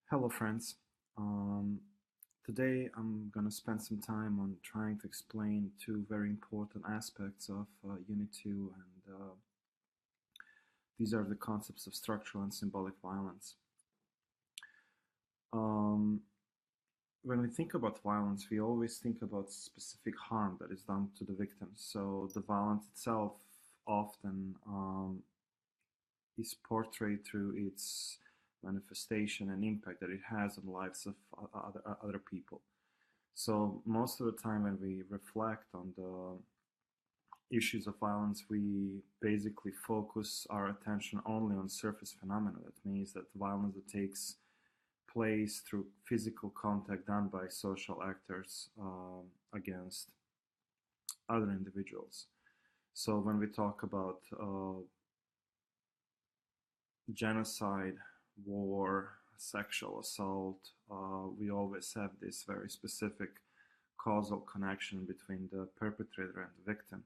Hello, friends. Um, Today I'm going to spend some time on trying to explain two very important aspects of Unit 2, and these are the concepts of structural and symbolic violence. Um, when we think about violence, we always think about specific harm that is done to the victims. So the violence itself often is portrayed through its manifestation and impact that it has on the lives of other people. So most of the time when we reflect on the issues of violence, we basically focus our attention only on surface phenomena. That means that violence that takes place through physical contact done by social actors against other individuals. So when we talk about genocide, war, sexual assault, we always have this very specific causal connection between the perpetrator and the victim,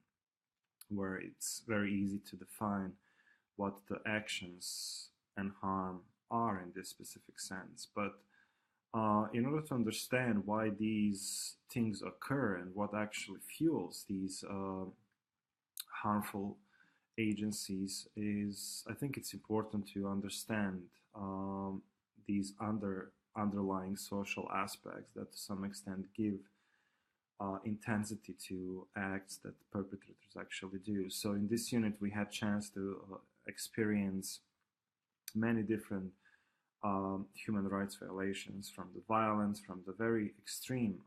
where it's very easy to define what the actions and harm are in this specific sense. But in order to understand why these things occur and what actually fuels these harmful agencies is, I think it's important to understand these underlying social aspects that to some extent give intensity to acts that perpetrators actually do. So in this unit, we had chance to experience many different human rights violations, from the violence, from the very extreme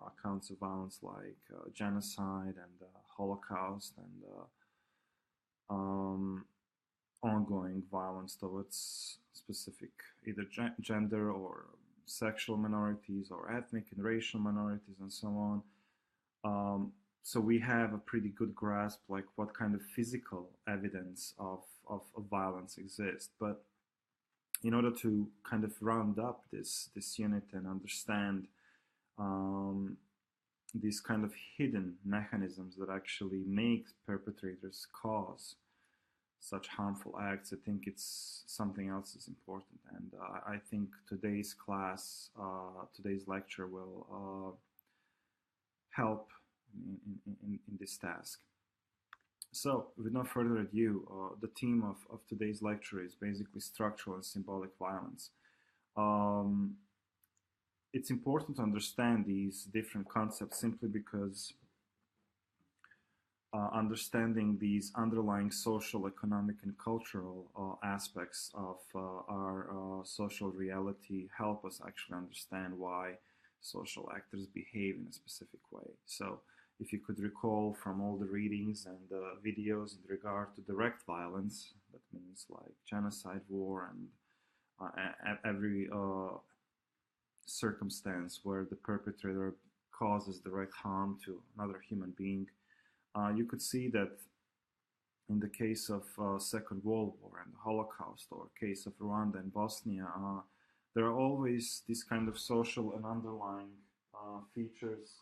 accounts of violence like genocide and Holocaust and ongoing violence towards specific either gender or sexual minorities or ethnic and racial minorities and so on. So we have a pretty good grasp like what kind of physical evidence of violence exists. But in order to kind of round up this unit and understand these kind of hidden mechanisms that actually make perpetrators cause such harmful acts, I think it's something else is important. And I think today's class, today's lecture will help in this task. So, with no further ado, the theme of today's lecture is basically structural and symbolic violence. Um, it's important to understand these different concepts simply because understanding these underlying social, economic, and cultural aspects of our social reality help us actually understand why social actors behave in a specific way. So, if you could recall from all the readings and videos in regard to direct violence, that means like genocide, war, and every circumstance where the perpetrator causes direct harm to another human being, you could see that in the case of Second World War and the Holocaust, or case of Rwanda and Bosnia, there are always these kind of social and underlying features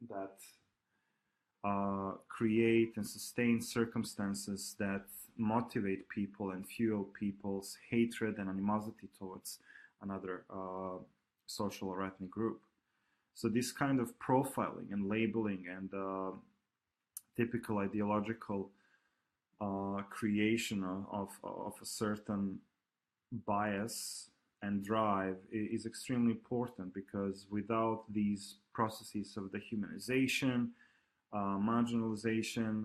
that create and sustain circumstances that motivate people and fuel people's hatred and animosity towards another social or ethnic group. So this kind of profiling and labeling and typical ideological creation of a certain bias and drive is extremely important, because without these processes of dehumanization, marginalization,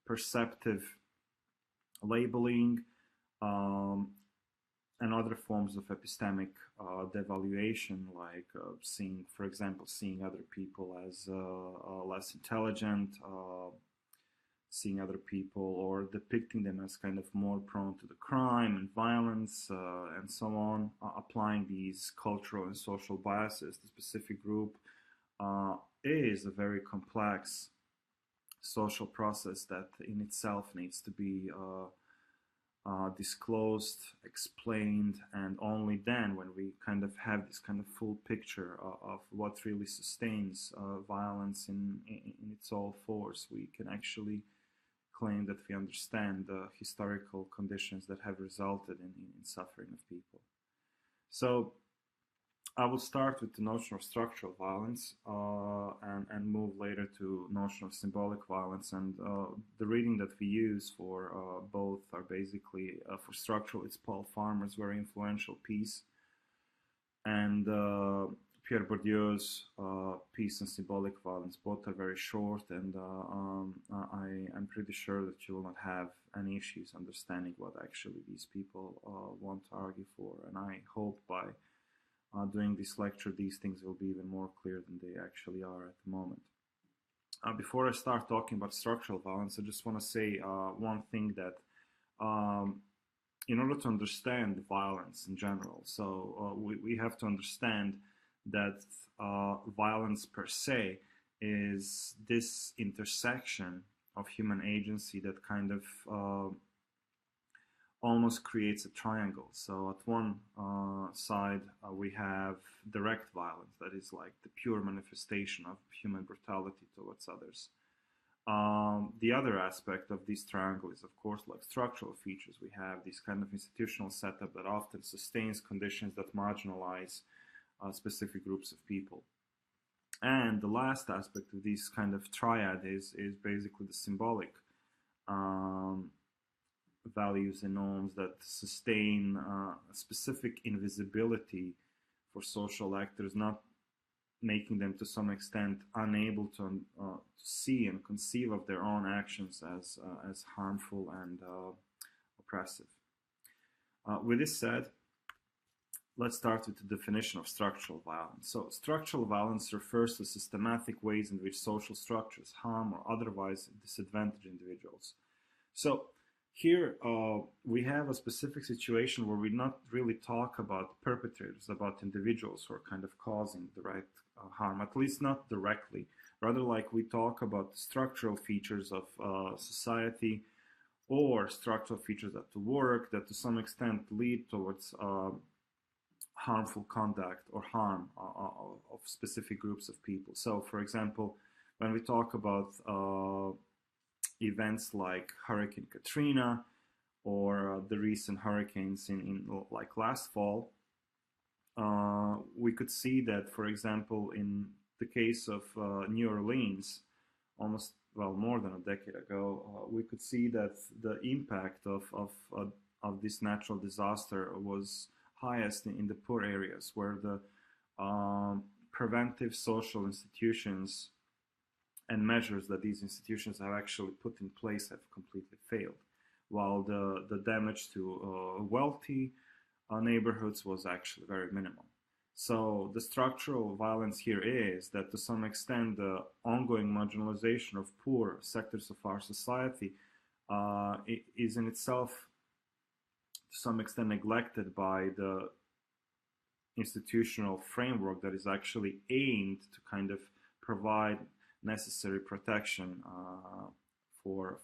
perceptive labeling, and other forms of epistemic devaluation, like seeing, for example, seeing other people as less intelligent, seeing other people or depicting them as kind of more prone to the crime and violence and so on, applying these cultural and social biases to a specific group is a very complex social process that in itself needs to be disclosed, explained, and only then, when we kind of have this kind of full picture of what really sustains violence in its all force, we can actually claim that we understand the historical conditions that have resulted in suffering of people. So I will start with the notion of structural violence and move later to notion of symbolic violence. And the reading that we use for both are basically for structural, it's Paul Farmer's very influential piece, and Pierre Bourdieu's piece on symbolic violence. Both are very short, and I'm pretty sure that you will not have any issues understanding what actually these people want to argue for. And I hope by doing this lecture, these things will be even more clear than they actually are at the moment. Before I start talking about structural violence, I just want to say one thing that in order to understand violence in general, so we have to understand that violence per se is this intersection of human agency that kind of almost creates a triangle. So at one side we have direct violence, that is like the pure manifestation of human brutality towards others. The other aspect of this triangle is, of course, like structural features. We have this kind of institutional setup that often sustains conditions that marginalize specific groups of people. And the last aspect of this kind of triad is basically the symbolic values and norms that sustain a specific invisibility for social actors, not making them to some extent unable to see and conceive of their own actions as harmful and oppressive. With this said, let's start with the definition of structural violence. So structural violence refers to systematic ways in which social structures harm or otherwise disadvantage individuals. So here we have a specific situation where we not really talk about perpetrators, about individuals who are kind of causing the right harm, at least not directly. Rather, like we talk about the structural features of society or structural features at the work that to some extent lead towards harmful conduct or harm of specific groups of people. So, for example, when we talk about events like Hurricane Katrina or the recent hurricanes in like last fall, we could see that, for example, in the case of New Orleans, almost, well, more than a decade ago, we could see that the impact of this natural disaster was highest in the poor areas, where the preventive social institutions and measures that these institutions have actually put in place have completely failed, while the damage to wealthy neighborhoods was actually very minimal. So the structural violence here is that to some extent the ongoing marginalization of poor sectors of our society is in itself to some extent neglected by the institutional framework that is actually aimed to kind of provide necessary protection for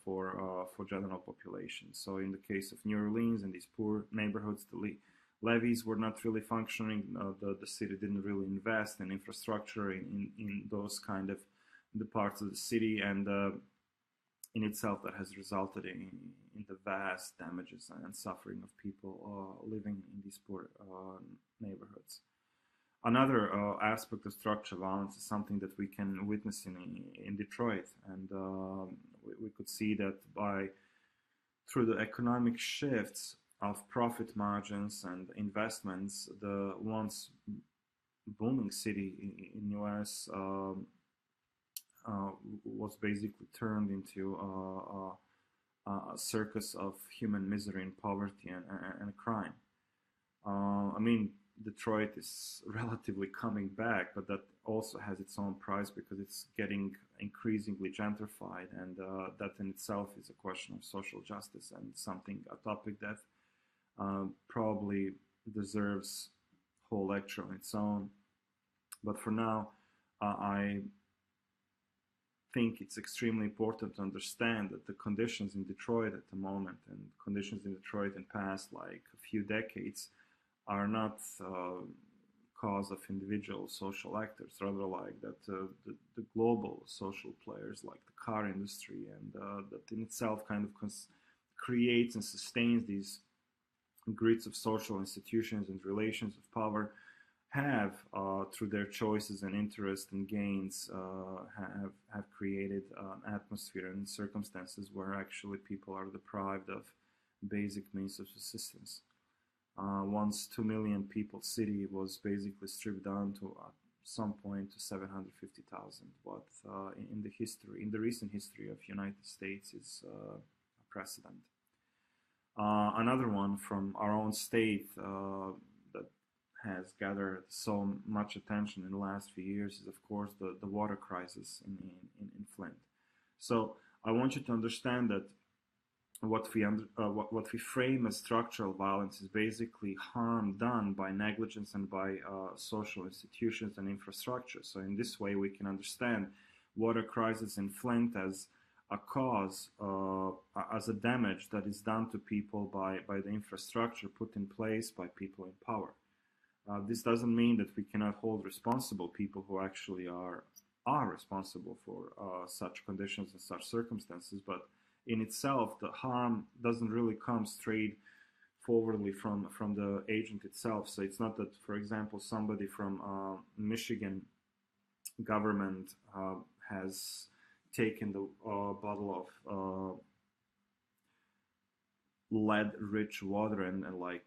general population. So in the case of New Orleans and these poor neighborhoods, the levees were not really functioning. The city didn't really invest in infrastructure in those kind of the parts of the city, and in itself that has resulted in the vast damages and suffering of people living in these poor neighborhoods. Another aspect of structural violence is something that we can witness in Detroit, and we could see that through the economic shifts of profit margins and investments, the once booming city in US was basically turned into a circus of human misery and poverty and crime. I mean, Detroit is relatively coming back, but that also has its own price because it's getting increasingly gentrified, and that in itself is a question of social justice and a topic that probably deserves a whole lecture on its own. But for now, I think it's extremely important to understand that the conditions in Detroit at the moment and conditions in Detroit in past like a few decades are not cause of individual social actors, rather like that the global social players like the car industry and that in itself kind of creates and sustains these grids of social institutions and relations of power have, through their choices and interests and gains, have created an atmosphere and circumstances where actually people are deprived of basic means of subsistence. Once 2 million people city was basically stripped down to some point to 750,000. What in the history, in the recent history of United States, is a precedent. Another one from our own state that has gathered so much attention in the last few years is, of course, the water crisis in Flint. So I want you to understand that what we frame as structural violence is basically harm done by negligence and by social institutions and infrastructure. So in this way, we can understand water crisis in Flint as a cause, as a damage that is done to people by the infrastructure put in place by people in power. This doesn't mean that we cannot hold responsible people who actually are responsible for such conditions and such circumstances, but in itself, the harm doesn't really come straight forwardly from the agent itself. So it's not that, for example, somebody from Michigan government has taken the bottle of lead-rich water and like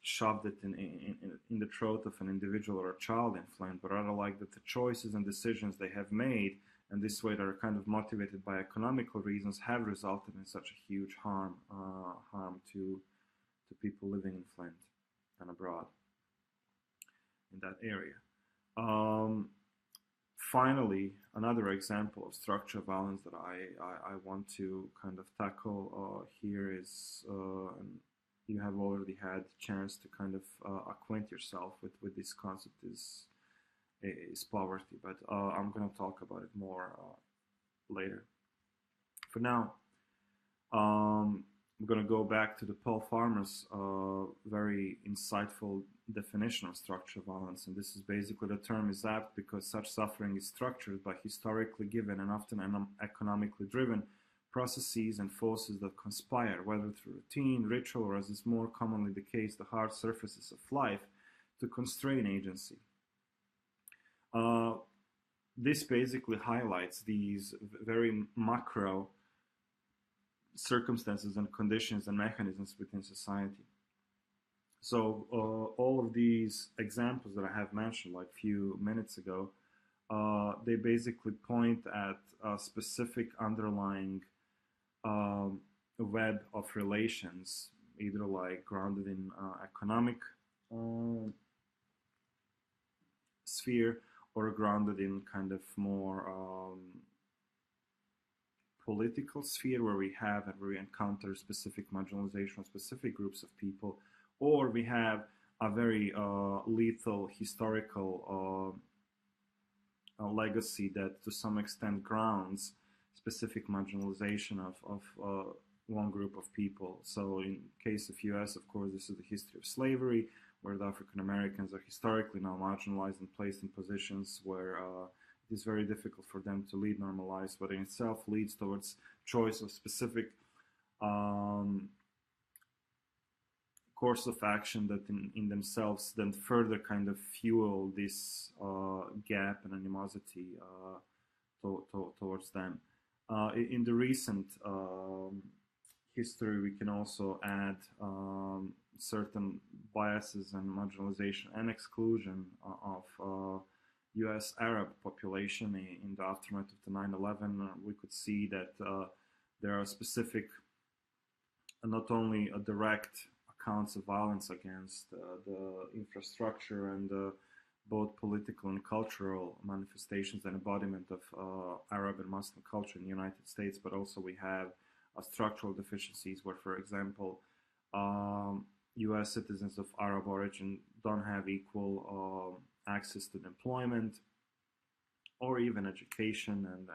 shoved it in the throat of an individual or a child in Flint, but rather like that the choices and decisions they have made, and this way that are kind of motivated by economical reasons, have resulted in such a huge harm to people living in Flint and abroad in that area. Finally, another example of structural violence that I want to kind of tackle here is, and you have already had a chance to kind of acquaint yourself with this concept, is poverty, but I'm going to talk about it more later. For now, I'm going to go back to the Paul Farmer's very insightful definition of structural violence, and this is basically, the term is apt because such suffering is structured by historically given and often economically driven processes and forces that conspire, whether through routine, ritual, or, as is more commonly the case, the hard surfaces of life, to constrain agency. This basically highlights these very macro circumstances and conditions and mechanisms within society. So all of these examples that I have mentioned like a few minutes ago, they basically point at a specific underlying web of relations, either like grounded in economic sphere, or grounded in kind of more political sphere, where we encounter specific marginalization of specific groups of people, or we have a very lethal historical legacy that to some extent grounds specific marginalization of one group of people. So in case of US, of course, this is the history of slavery, where the African Americans are historically now marginalized and placed in positions where it is very difficult for them to lead normal lives, but in itself leads towards choice of specific course of action that in themselves then further kind of fuel this gap and animosity towards them. In the recent history, we can also add certain biases and marginalization and exclusion of US Arab population in the aftermath of the 9/11. We could see that there are specific, not only a direct accounts of violence against the infrastructure and both political and cultural manifestations and embodiment of Arab and Muslim culture in the United States, but also we have structural deficiencies where, for example, US citizens of Arab origin don't have equal access to employment or even education, and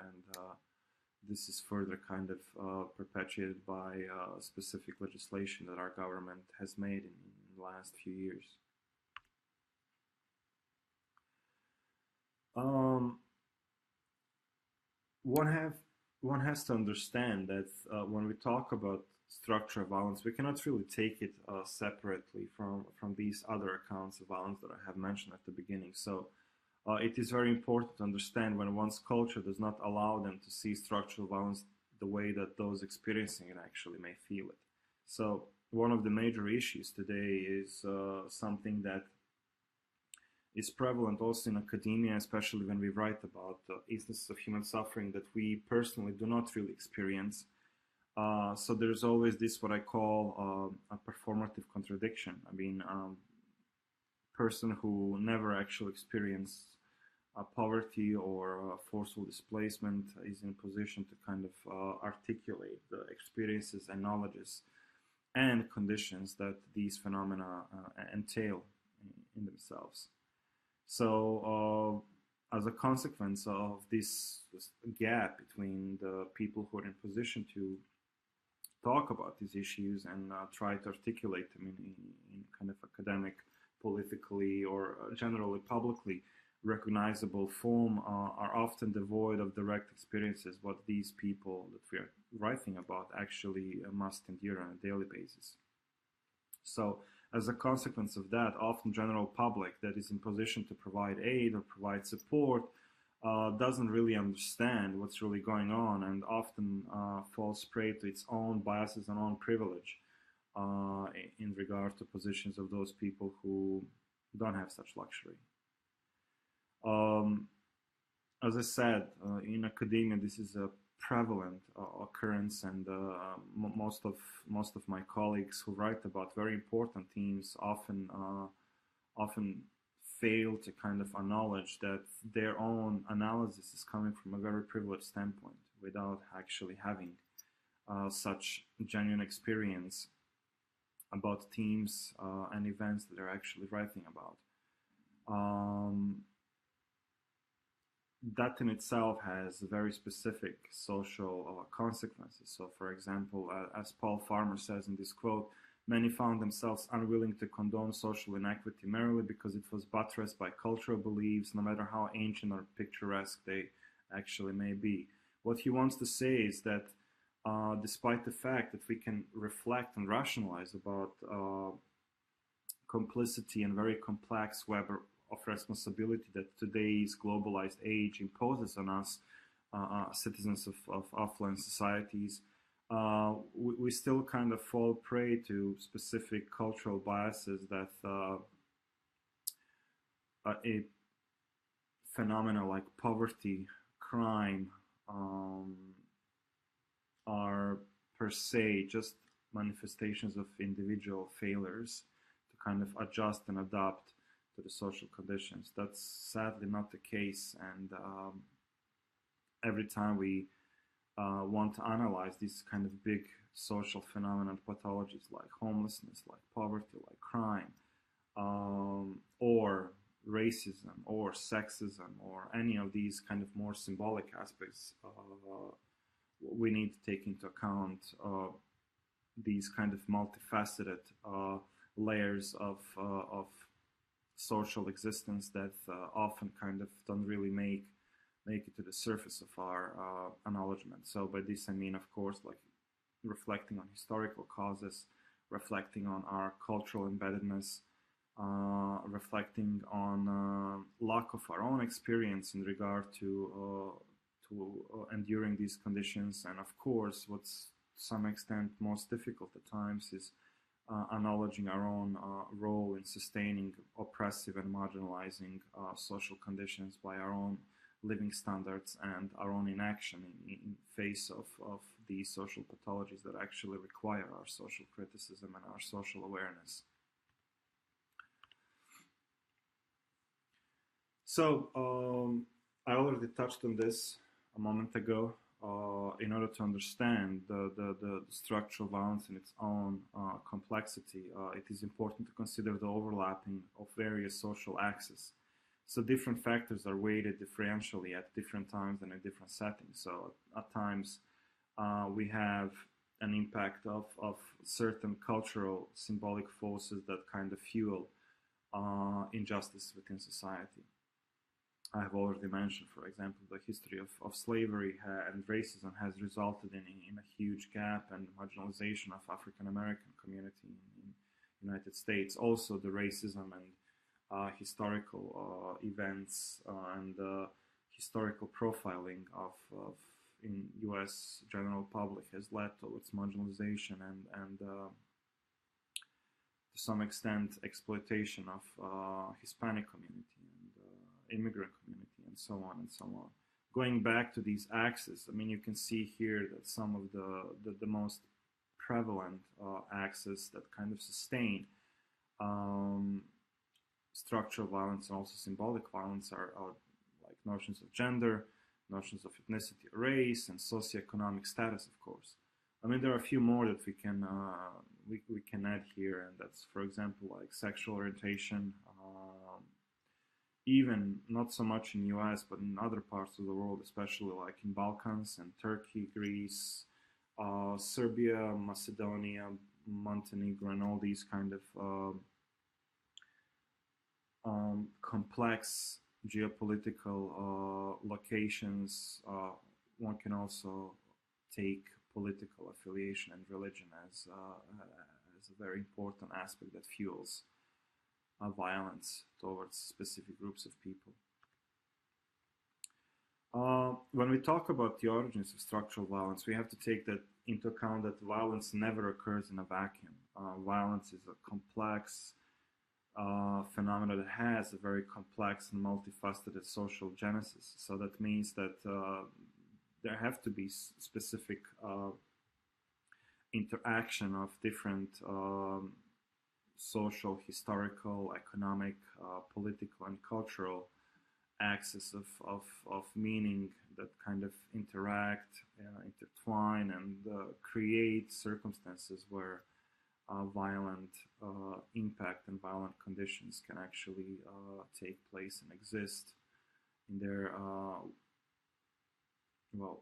this is further kind of perpetuated by specific legislation that our government has made in the last few years. One has to understand that when we talk about structure of violence, we cannot really take it separately from these other accounts of violence that I have mentioned at the beginning. So it is very important to understand when one's culture does not allow them to see structural violence the way that those experiencing it actually may feel it. So one of the major issues today is something that is prevalent also in academia, especially when we write about instances of human suffering that we personally do not really experience. So there's always this what I call a performative contradiction. I mean, person who never actually experienced poverty or forceful displacement is in a position to kind of articulate the experiences and knowledges and conditions that these phenomena entail in themselves. So, as a consequence of this gap between the people who are in position to talk about these issues and try to articulate them in kind of academic, politically, or generally publicly recognizable form, are often devoid of direct experiences what these people that we are writing about actually must endure on a daily basis. So as a consequence of that, often general public that is in position to provide aid or provide support doesn't really understand what's really going on, and often falls prey to its own biases and own privilege in regard to positions of those people who don't have such luxury. As I said, in academia, this is a prevalent occurrence, and most of my colleagues who write about very important themes often fail to kind of acknowledge that their own analysis is coming from a very privileged standpoint without actually having such genuine experience about themes and events that they're actually writing about. That in itself has very specific social consequences. So, for example, as Paul Farmer says in this quote, many found themselves unwilling to condone social inequity merely because it was buttressed by cultural beliefs, no matter how ancient or picturesque they actually may be. What he wants to say is that despite the fact that we can reflect and rationalize about complicity and very complex web of responsibility that today's globalized age imposes on us, citizens of affluent societies, we still kind of fall prey to specific cultural biases that a phenomena like poverty, crime, are per se just manifestations of individual failures to kind of adjust and adapt to the social conditions. That's sadly not the case, and every time we want to analyze these kind of big social phenomena and pathologies like homelessness, like poverty, like crime, or racism, or sexism, or any of these kind of more symbolic aspects, we need to take into account these kind of multifaceted layers of social existence that often kind of don't really make it to the surface of our acknowledgement. So by this I mean, of course, like reflecting on historical causes, reflecting on our cultural embeddedness, reflecting on lack of our own experience in regard to enduring these conditions, and of course, what's to some extent most difficult at times is acknowledging our own role in sustaining oppressive and marginalizing social conditions by our own living standards and our own inaction in face of these social pathologies that actually require our social criticism and our social awareness. So I already touched on this a moment ago. In order to understand the structural violence in its own complexity, it is important to consider the overlapping of various social axes. So different factors are weighted differentially at different times and in different settings. So at times we have an impact of certain cultural symbolic forces that kind of fuel injustice within society. I have already mentioned, for example, the history of slavery and racism has resulted in a huge gap and marginalization of African American community in United States. Also, the racism and historical events and historical profiling of in U.S. general public has led towards marginalization and to some extent exploitation of Hispanic community and immigrant community and so on and so on. Going back to these axes, I mean, you can see here that some of the most prevalent axes that kind of sustain um, structural violence and also symbolic violence are like notions of gender, notions of ethnicity, race, and socioeconomic status, of course. I mean, there are a few more that we can add here, and that's, for example, like sexual orientation, even not so much in U.S. but in other parts of the world, especially like in Balkans and Turkey, Greece, Serbia, Macedonia, Montenegro, and all these kind of complex geopolitical locations. One can also take political affiliation and religion as a very important aspect that fuels violence towards specific groups of people. When we talk about the origins of structural violence, we have to take that into account that violence never occurs in a vacuum. Violence is a complex phenomena that has a very complex and multifaceted social genesis. So that means that there have to be specific interaction of different social, historical, economic, political, and cultural axis of meaning that kind of interact, intertwine, and create circumstances where violent impact and violent conditions can actually take place and exist in their well,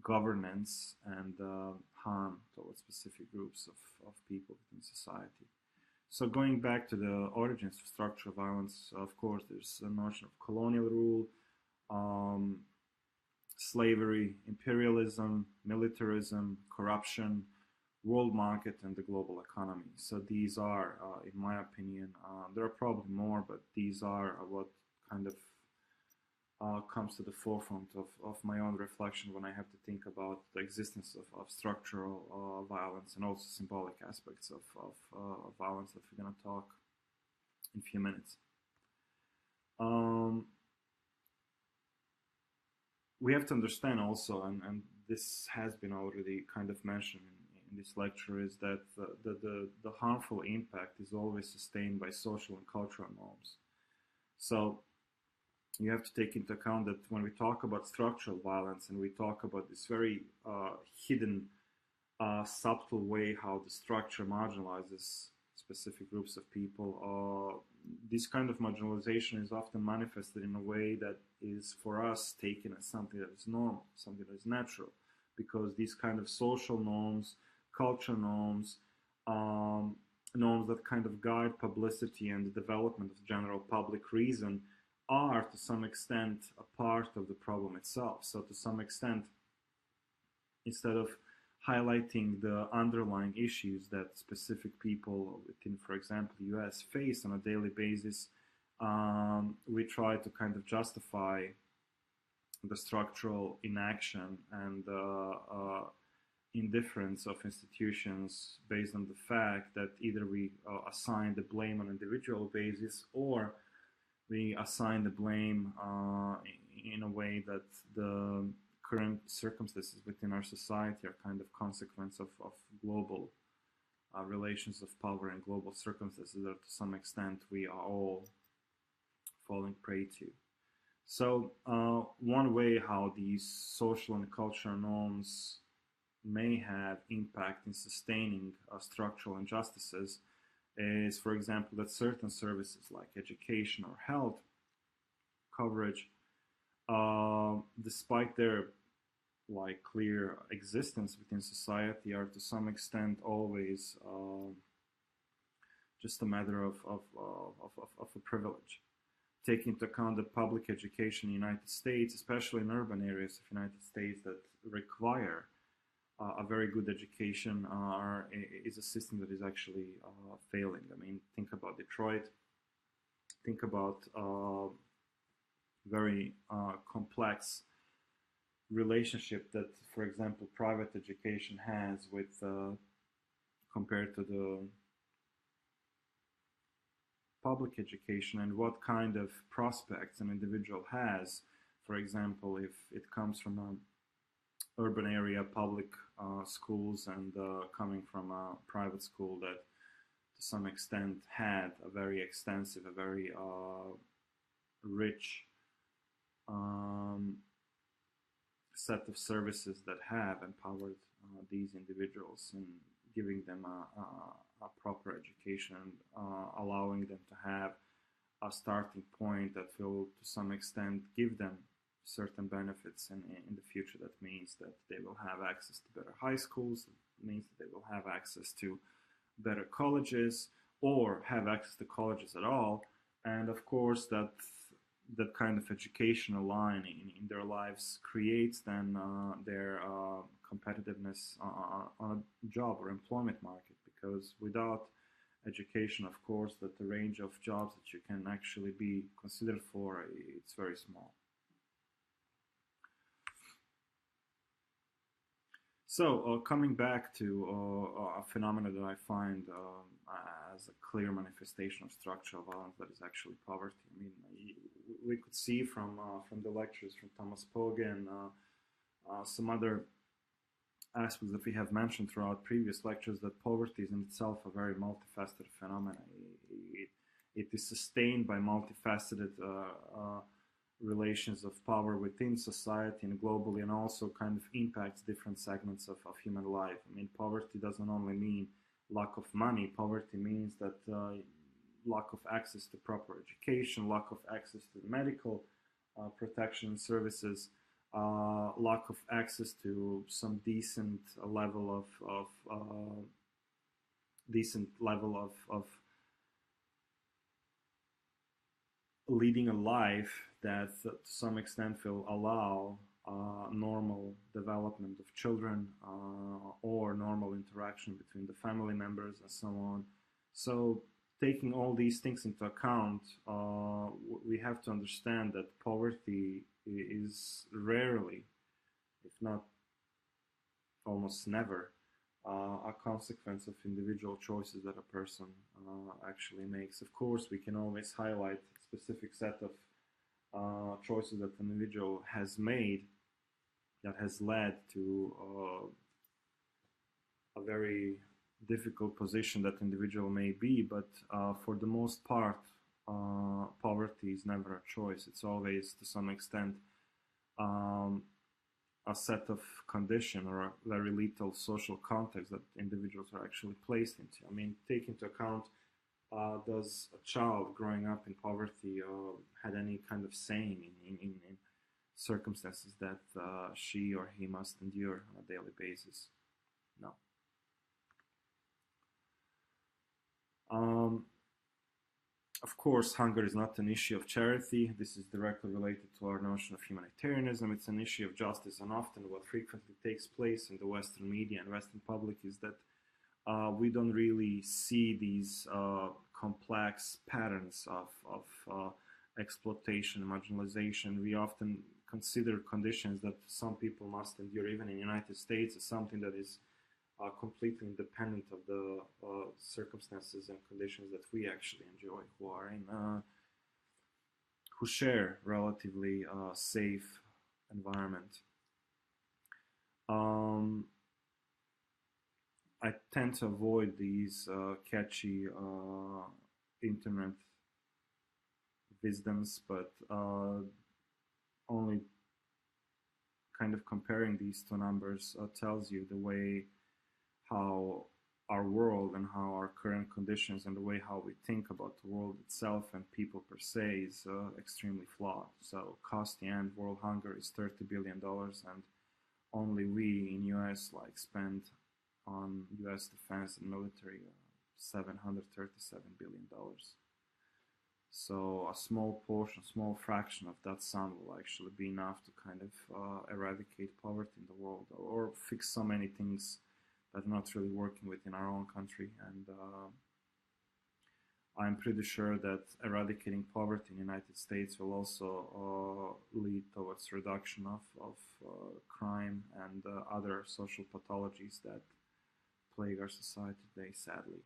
governance and harm towards specific groups of people within society. So going back to the origins of structural violence, of course, there's a notion of colonial rule, slavery, imperialism, militarism, corruption, world market, and the global economy. So these are, in my opinion, there are probably more, but these are what kind of comes to the forefront of my own reflection when I have to think about the existence of structural violence and also symbolic aspects of violence that we're going to talk in a few minutes. We have to understand also, and this has been already kind of mentioned in this lecture, is that the harmful impact is always sustained by social and cultural norms. So you have to take into account that when we talk about structural violence and we talk about this very hidden, subtle way how the structure marginalizes specific groups of people, this kind of marginalization is often manifested in a way that is for us taken as something that is normal, something that is natural, because these kind of social norms, cultural norms, norms that kind of guide publicity and the development of general public reason are to some extent a part of the problem itself. So to some extent, instead of highlighting the underlying issues that specific people within, for example, the US face on a daily basis, we try to kind of justify the structural inaction and indifference of institutions based on the fact that either we assign the blame on an individual basis or we assign the blame in a way that the current circumstances within our society are kind of consequence of global relations of power and global circumstances that to some extent we are all falling prey to. So one way how these social and cultural norms may have impact in sustaining structural injustices is, for example, that certain services like education or health coverage, despite their like clear existence within society, are to some extent always just a matter of a privilege. take into account the public education in the United States, especially in urban areas of the United States that require a very good education, is a system that is actually failing. I mean, think about Detroit. Think about very complex relationship that, for example, private education has with compared to the public education, and what kind of prospects an individual has. For example, if it comes from an urban area, public schools, and coming from a private school that to some extent had a very extensive, a very rich set of services that have empowered these individuals in giving them a proper education, allowing them to have a starting point that will to some extent give them certain benefits in the future. That means that they will have access to better high schools, it means that they will have access to better colleges, or have access to colleges at all. And of course that kind of educational line in their lives creates then their competitiveness on a job or employment market, because without education, of course, that the range of jobs that you can actually be considered for, it's very small. So coming back to a phenomenon that I find as a clear manifestation of structural violence, that is actually poverty. I mean, we could see from the lectures from Thomas Poge and some other aspects that we have mentioned throughout previous lectures, that poverty is in itself a very multifaceted phenomenon. It is sustained by multifaceted relations of power within society and globally, and also kind of impacts different segments of human life. I mean, poverty doesn't only mean lack of money. Poverty means that lack of access to proper education, lack of access to medical protection services, lack of access to some decent level of leading a life that to some extent will allow normal development of children or normal interaction between the family members and so on. So taking all these things into account, we have to understand that poverty is rarely, if not almost never, a consequence of individual choices that a person actually makes. Of course, we can always highlight a specific set of choices that an individual has made that has led to a very difficult position that individual may be, but for the most part, poverty is never a choice. It's always, to some extent, a set of condition or a very lethal social context that individuals are actually placed into. I mean, take into account, does a child growing up in poverty had any kind of saying in circumstances that she or he must endure on a daily basis? No. Of course, hunger is not an issue of charity. This is directly related to our notion of humanitarianism. It's an issue of justice, and often what frequently takes place in the Western media and Western public is that we don't really see these complex patterns of exploitation and marginalization. We often consider conditions that some people must endure, even in the United States, as something that is completely independent of the circumstances and conditions that we actually enjoy, who are in, who share relatively safe environment. I tend to avoid these catchy internet wisdoms, but only kind of comparing these two numbers tells you the way how our world and how our current conditions and the way how we think about the world itself and people per se is extremely flawed. So cost to end world hunger is $30 billion, and only we in US spend on US defense and military $737 billion. So a small portion, small fraction of that sum will actually be enough to kind of eradicate poverty in the world, or fix so many things that are not really working within our own country. And I'm pretty sure that eradicating poverty in the United States will also lead towards reduction of crime and other social pathologies that plague our society today, sadly.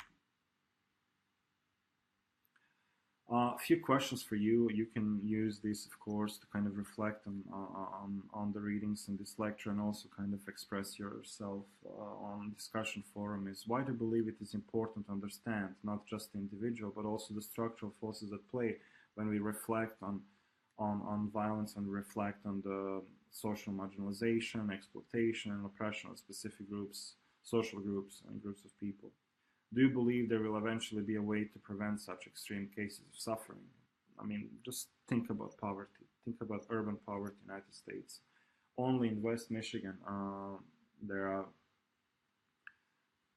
A few questions for you. You can use this, of course, to kind of reflect on the readings in this lecture, and also kind of express yourself on discussion forum. Is why do you believe it is important to understand not just the individual, but also the structural forces at play when we reflect on violence and reflect on the social marginalization, exploitation, and oppression of specific groups, social groups, and groups of people? Do you believe there will eventually be a way to prevent such extreme cases of suffering? I mean, just think about poverty. Think about urban poverty in the United States. Only in West Michigan, there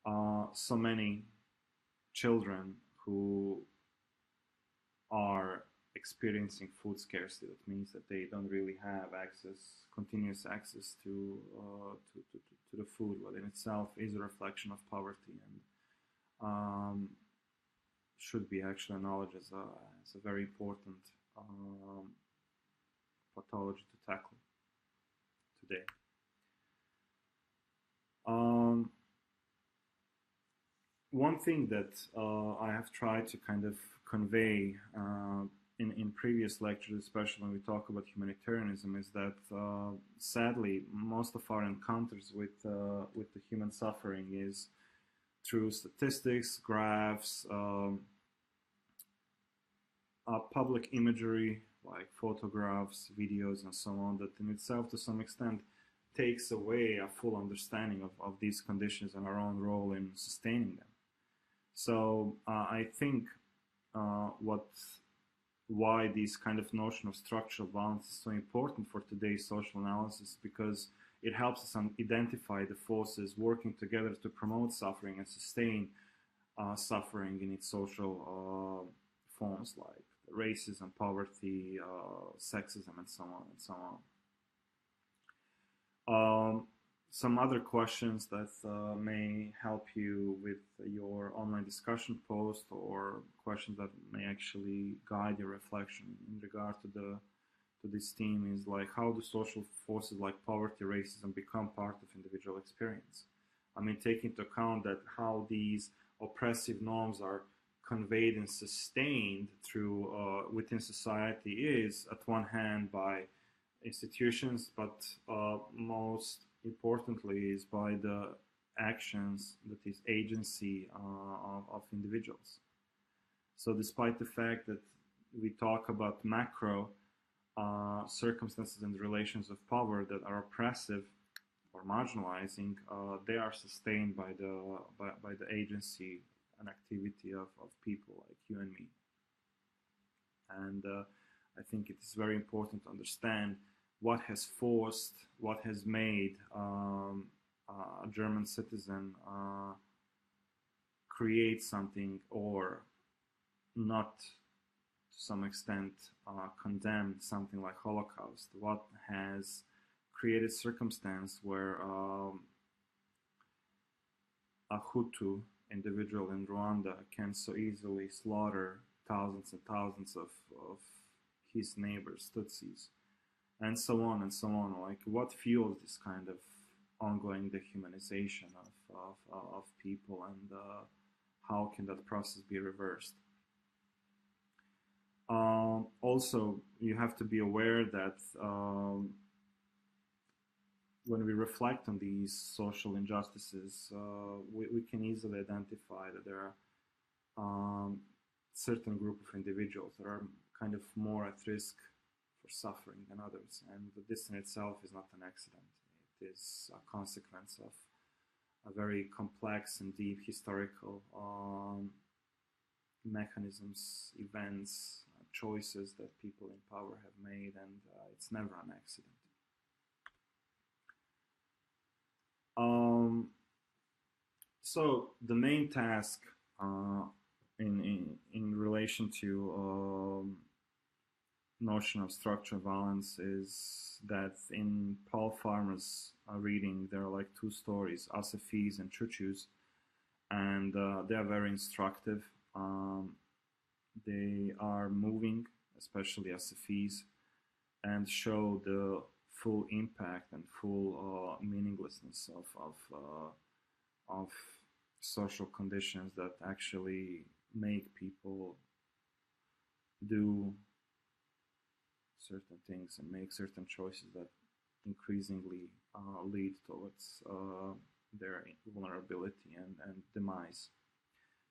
are so many children who are experiencing food scarcity. That means that they don't really have access, continuous access to the food, what in itself is a reflection of poverty, and should be actually acknowledged as a very important pathology to tackle today. One thing that I have tried to kind of convey in previous lectures, especially when we talk about humanitarianism, is that sadly most of our encounters with the human suffering is through statistics, graphs, public imagery like photographs, videos, and so on, that in itself to some extent takes away a full understanding of these conditions and our own role in sustaining them. So I think why this kind of notion of structural balance is so important for today's social analysis, because it helps us identify the forces working together to promote suffering and sustain suffering in its social forms, like racism, poverty, sexism, and so on and so on. Some other questions that may help you with your online discussion post, or questions that may actually guide your reflection in regard to this theme, is like, how do social forces like poverty, racism become part of individual experience? I mean, take into account that how these oppressive norms are conveyed and sustained through within society is, at one hand, by institutions, but most importantly is by the actions, that is agency of individuals. So despite the fact that we talk about macro circumstances and relations of power that are oppressive or marginalizing, they are sustained by the agency and activity of people like you and me. And I think it is very important to understand what has made a German citizen create something, or not to some extent condemn something like Holocaust. What has created circumstance where a Hutu individual in Rwanda can so easily slaughter thousands and thousands of his neighbors, Tutsis, and so on and so on. Like, what fuels this kind of ongoing dehumanization of people, and how can that process be reversed? Also, you have to be aware that when we reflect on these social injustices, we can easily identify that there are certain group of individuals that are kind of more at risk for suffering than others, and this in itself is not an accident. It is a consequence of a very complex and deep historical mechanisms, events, choices that people in power have made, and it's never an accident. So the main task in relation relation to notion of structural violence is that in Paul Farmer's reading, there are like two stories, Asafis and Chuchus, and they are very instructive. They are moving, especially Asafis, and show the full impact and full meaninglessness of social conditions that actually make people do certain things and make certain choices that increasingly lead towards their vulnerability and demise.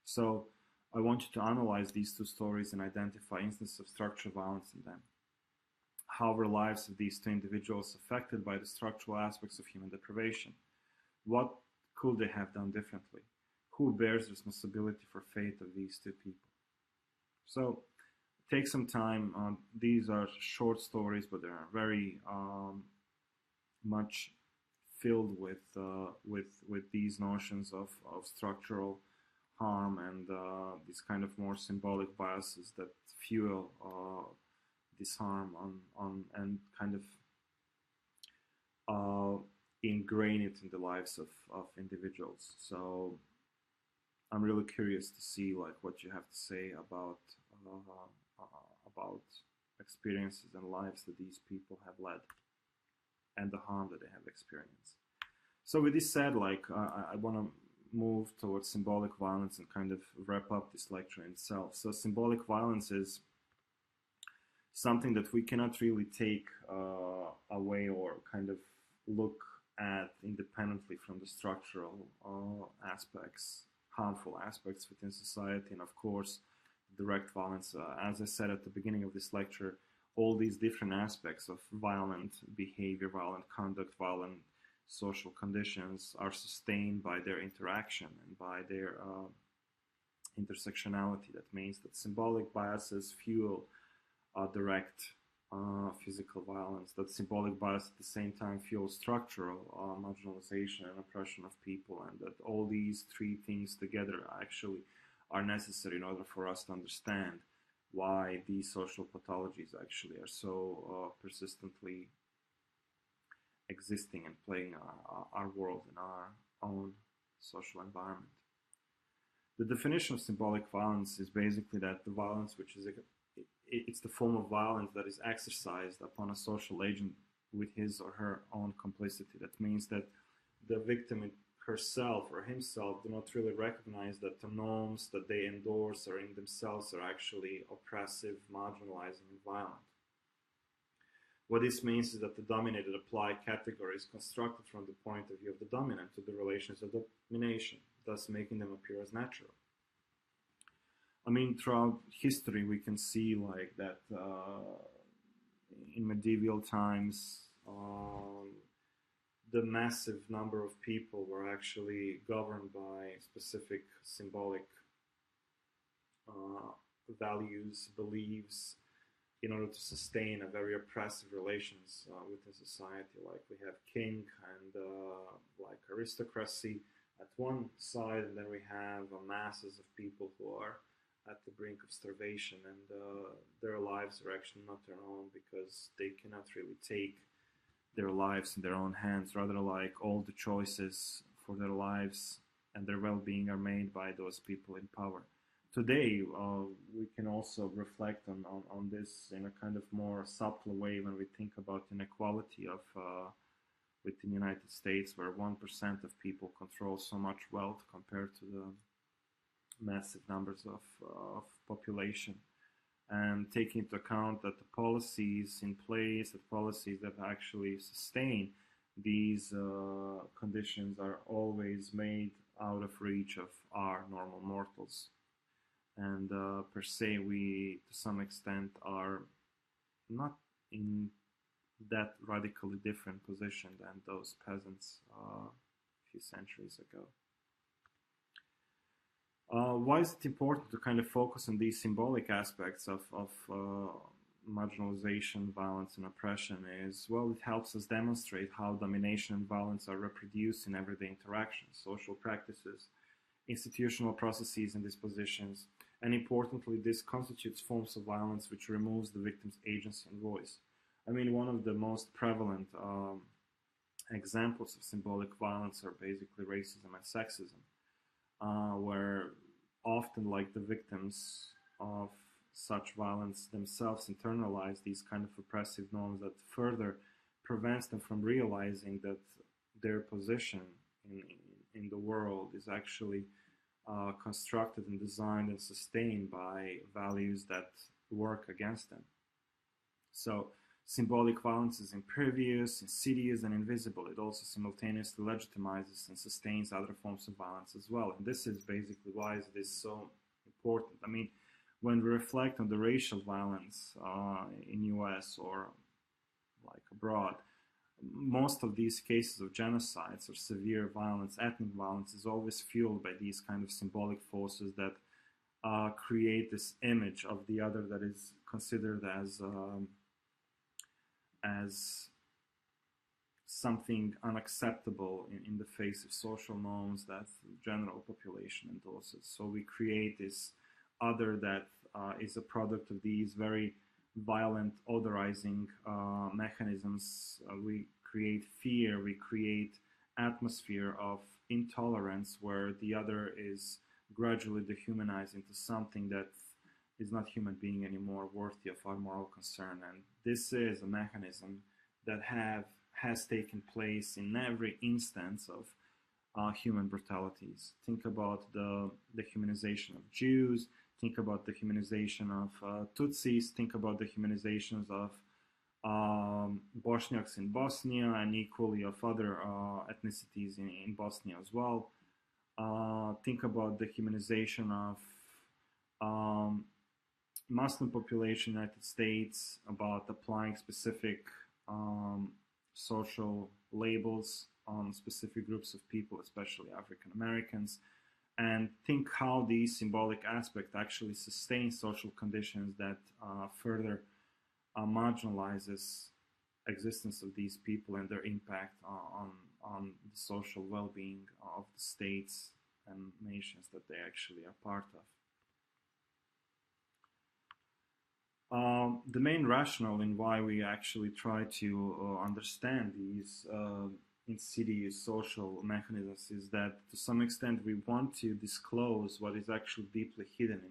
So I want you to analyze these two stories and identify instances of structural violence in them. How were lives of these two individuals affected by the structural aspects of human deprivation? What could they have done differently? Who bears responsibility for fate of these two people? So take some time. These are short stories, but they are very much filled with these notions of structural harm and these kind of more symbolic biases that fuel this harm on and kind of ingrain it in the lives of individuals. So I'm really curious to see like what you have to say about experiences and lives that these people have led and the harm that they have experienced. So with this said, like I want to move towards symbolic violence and kind of wrap up this lecture in itself. So symbolic violence is something that we cannot really take away or kind of look at independently from the structural aspects, harmful aspects within society, and of course direct violence. As I said at the beginning of this lecture, all these different aspects of violent behavior, violent conduct, violent social conditions are sustained by their interaction and by their intersectionality. That means that symbolic biases fuel direct physical violence, that symbolic bias at the same time fuels structural marginalization and oppression of people, and that all these three things together actually are necessary in order for us to understand why these social pathologies actually are so persistently existing and playing our world in our own social environment. The definition of symbolic violence is basically that the violence which is it's the form of violence that is exercised upon a social agent with his or her own complicity. That means that the victim herself or himself do not really recognize that the norms that they endorse or in themselves are actually oppressive, marginalizing, and violent. What this means is that the dominated applied category is constructed from the point of view of the dominant to the relations of domination, thus making them appear as natural. I mean, throughout history, we can see like that in medieval times, the massive number of people were actually governed by specific symbolic values, beliefs, in order to sustain a very oppressive relations within society. Like we have king and like aristocracy at one side, and then we have masses of people who are at the brink of starvation, and their lives are actually not their own because they cannot really take their lives in their own hands. Rather, like all the choices for their lives and their well-being are made by those people in power. Today, we can also reflect on this in a kind of more subtle way when we think about inequality of within the United States, where 1% of people control so much wealth compared to the massive numbers of population, and taking into account that the policies in place, the policies that actually sustain these conditions are always made out of reach of our normal mortals. And per se, we to some extent are not in that radically different position than those peasants a few centuries ago. Why is it important to kind of focus on these symbolic aspects of marginalization, violence, and oppression? Is, well, it helps us demonstrate how domination and violence are reproduced in everyday interactions, social practices, institutional processes and dispositions, And importantly, this constitutes forms of violence which removes the victim's agency and voice. I mean, one of the most prevalent examples of symbolic violence are basically racism and sexism, where often, like, the victims of such violence themselves internalize these kind of oppressive norms that further prevents them from realizing that their position in, in the world is actually constructed and designed and sustained by values that work against them. So symbolic violence is impervious, insidious, and invisible. It also simultaneously legitimizes and sustains other forms of violence as well. And this is basically why it is so important. I mean, when we reflect on the racial violence in US or like abroad, most of these cases of genocides or severe violence, ethnic violence, is always fueled by these kind of symbolic forces that create this image of the other that is considered as something unacceptable in the face of social norms that the general population endorses. So we create this other that is a product of these very violent otherizing mechanisms. We create fear, we create atmosphere of intolerance where the other is gradually dehumanized into something that is not human being anymore, worthy of our moral concern. And this is a mechanism that has taken place in every instance of human brutalities. Think about the dehumanization of Jews, think about the humanization of Tutsis, think about the humanizations of Bosniaks in Bosnia, and equally of other ethnicities in Bosnia as well. Think about the humanization of Muslim population in the United States, about applying specific social labels on specific groups of people, especially African Americans, and think how the symbolic aspect actually sustains social conditions that further marginalizes existence of these people and their impact on the social well-being of the states and nations that they actually are part of. The main rationale in why we actually try to understand these insidious social mechanisms is that to some extent we want to disclose what is actually deeply hidden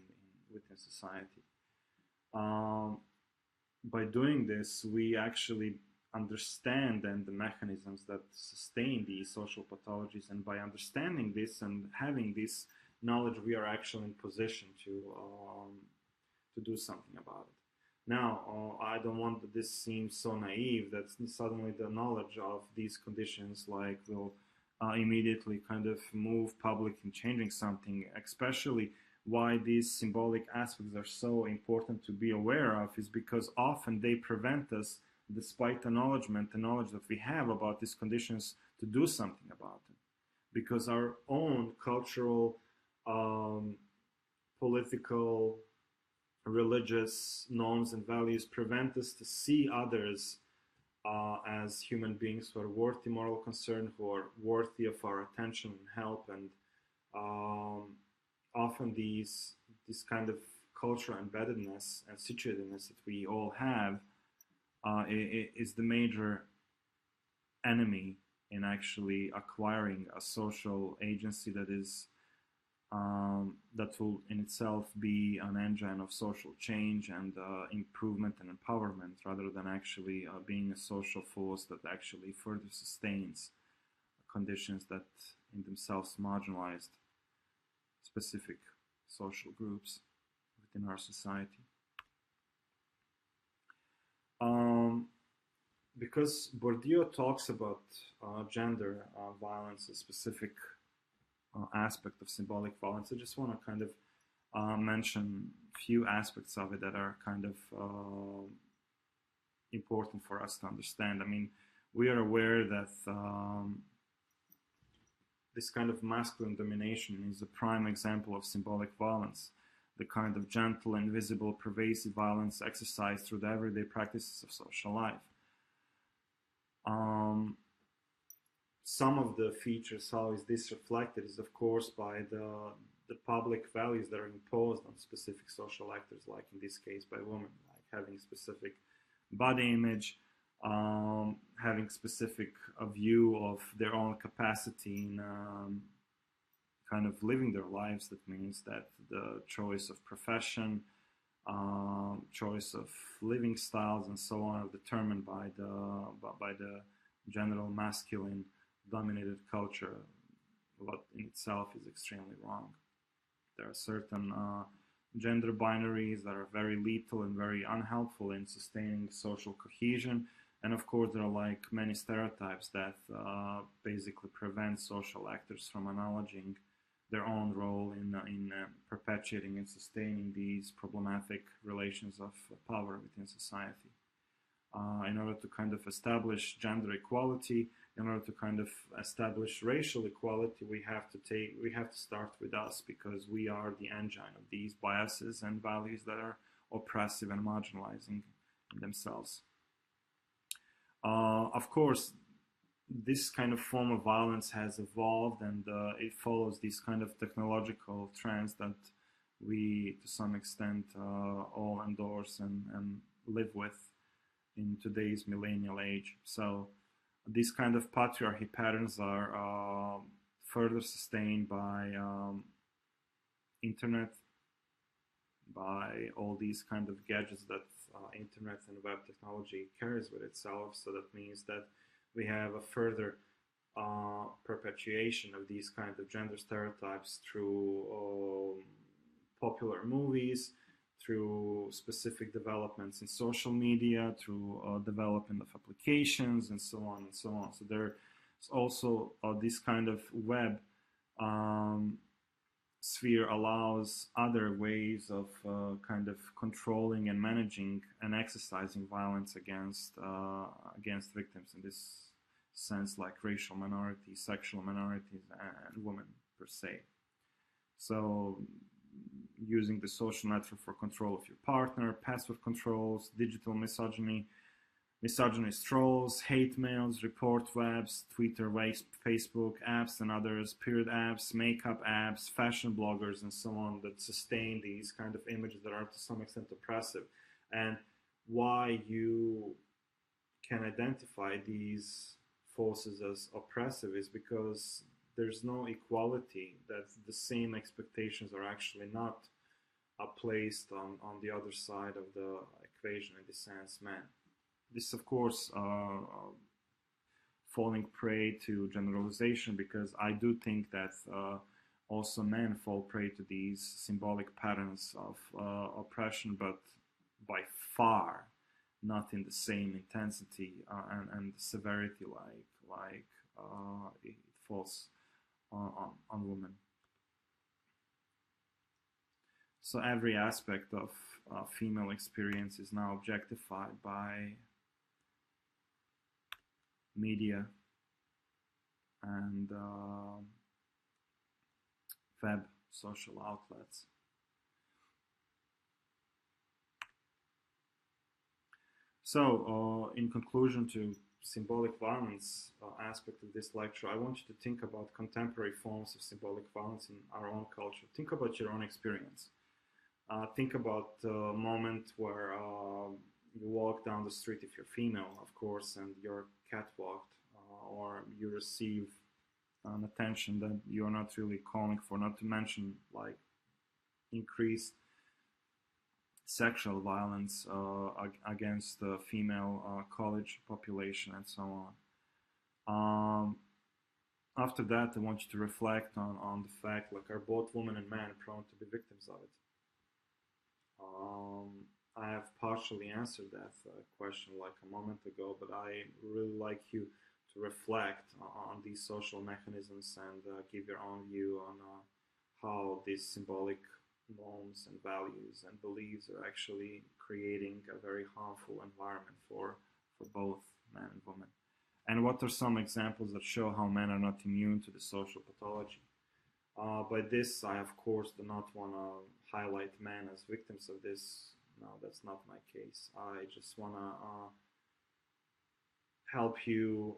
within society. By doing this, we actually understand then the mechanisms that sustain these social pathologies, and by understanding this and having this knowledge, we are actually in position to do something about it. Now, I don't want that this seems so naive that suddenly the knowledge of these conditions will immediately kind of move public in changing something. Especially why these symbolic aspects are so important to be aware of is because often they prevent us, despite the knowledge that we have about these conditions, to do something about them. Because our own cultural, political, religious norms and values prevent us to see others as human beings who are worthy moral concern, who are worthy of our attention and help. And often this kind of cultural embeddedness and situatedness that we all have is the major enemy in actually acquiring a social agency that is that will in itself be an engine of social change and improvement and empowerment, rather than actually being a social force that actually further sustains conditions that in themselves marginalized specific social groups within our society. Because Bourdieu talks about gender violence, a specific aspect of symbolic violence, I just want to kind of mention a few aspects of it that are kind of important for us to understand. I mean, we are aware that this kind of masculine domination is a prime example of symbolic violence, the kind of gentle, invisible, pervasive violence exercised through the everyday practices of social life. Some of the features, how is this reflected, is of course by the the public values that are imposed on specific social actors, like in this case by women, like having specific body image, having specific view of their own capacity in kind of living their lives. That means that the choice of profession, choice of living styles, and so on are determined by the general masculine dominated culture, what in itself is extremely wrong. There are certain gender binaries that are very lethal and very unhelpful in sustaining social cohesion. And of course, there are like many stereotypes that basically prevent social actors from acknowledging their own role in perpetuating and sustaining these problematic relations of power within society. In order to kind of establish gender equality, in order to kind of establish racial equality, we have to start with us, because we are the engine of these biases and values that are oppressive and marginalizing in themselves. Of course, this kind of form of violence has evolved, and it follows these kind of technological trends that we, to some extent, all endorse and live with in today's millennial age. So these kind of patriarchy patterns are further sustained by internet, by all these kind of gadgets that internet and web technology carries with itself. So that means that we have a further perpetuation of these kind of gender stereotypes through popular movies, through specific developments in social media, through development of applications, and so on and so on. So there's also this kind of web sphere allows other ways of kind of controlling and managing and exercising violence against victims, in this sense, like racial minorities, sexual minorities, and women per se. So using the social network for control of your partner, password controls, digital misogyny, misogynist trolls, hate mails, report webs, Twitter, Facebook apps and others, period apps, makeup apps, fashion bloggers, and so on, that sustain these kind of images that are to some extent oppressive. And why you can identify these forces as oppressive is because there's no equality, that the same expectations are actually not placed on the other side of the equation, in the sense men. This, of course, falling prey to generalization, because I do think that also men fall prey to these symbolic patterns of oppression, but by far not in the same intensity and severity like it falls on women. So every aspect of female experience is now objectified by media and web social outlets. So, in conclusion to symbolic violence aspect of this lecture, I want you to think about contemporary forms of symbolic violence in our own culture. Think about your own experience. Think about the moment where you walk down the street, if you're female, of course, and you're catwalked, or you receive an attention that you're not really calling for, not to mention like increased sexual violence against the female college population, and so on. After that, I want you to reflect on the fact, like, are both women and men prone to be victims of it? I have partially answered that question like a moment ago, but I really like you to reflect on these social mechanisms and give your own view on how these symbolic norms and values and beliefs are actually creating a very harmful environment for both men and women. And what are some examples that show how men are not immune to the social pathology? By this, I of course do not want to highlight men as victims of this. No, that's not my case. I just want to help you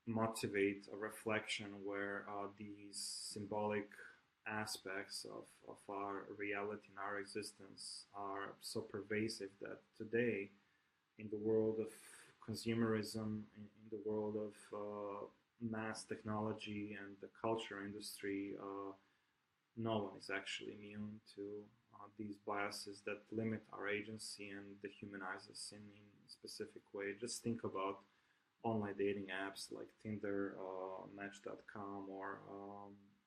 motivate a reflection where these symbolic aspects of our reality and our existence are so pervasive that today, in the world of consumerism, in the world of mass technology and the culture industry, no one is actually immune to these biases that limit our agency and dehumanize us in a specific way. Just think about online dating apps like Tinder, Match.com, or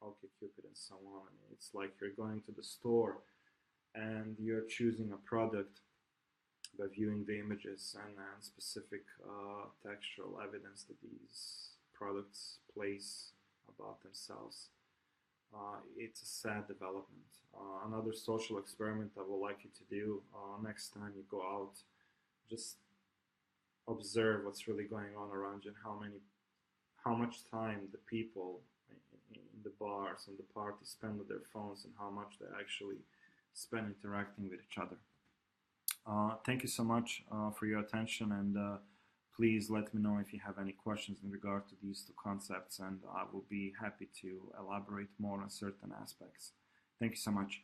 OkCupid, and so on. I mean, it's like you're going to the store and you're choosing a product by viewing the images and specific textual evidence that these products place about themselves. It's a sad development. Another social experiment I would like you to do next time you go out, just observe what's really going on around you and how much time the people in the bars and the parties spend with their phones and how much they actually spend interacting with each other. Thank you so much for your attention, and please let me know if you have any questions in regard to these two concepts, and I will be happy to elaborate more on certain aspects. Thank you so much.